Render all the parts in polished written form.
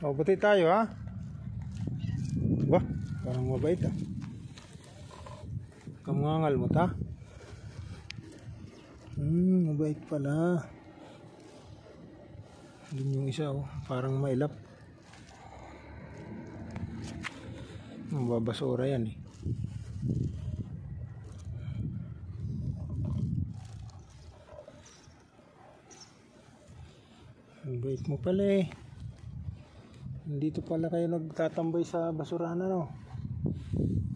O, buti tayo ha. Wah, parang mabait ah. Kamangal mo ta. Mabait pala. Doon yung isa oh, parang mailap. Mababasura yan eh. Mabait mo pala eh. Dito pala kayo nagtatambay sa basurahan ano?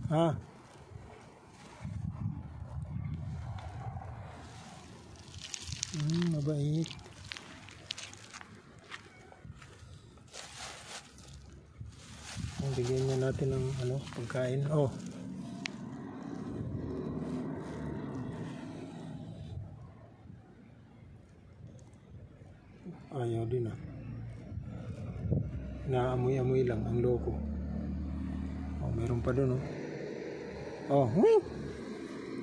Ha? Mabait. Bigyan niya natin ng ano, pagkain. Oh. Ayaw din ah. Naamoy-amoy lang ang loko. Oh, meron pa doon oh.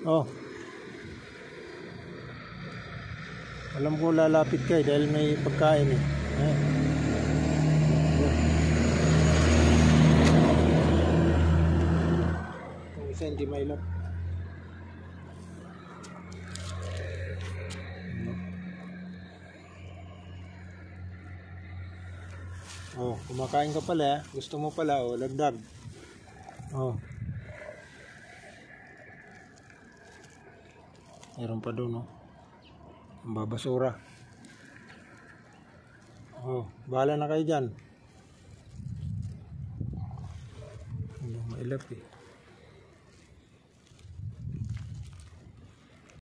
Oh. Alam ko lalapit kayo dahil may pagkain eh. Yung isa hindi mailap. Oh, kumakain ka pala. Gusto mo pala, oh, lagdag. Oh. Meron pa doon, oh. Ang babasura. Oh, bahala na kayo dyan. Hindi mailap eh.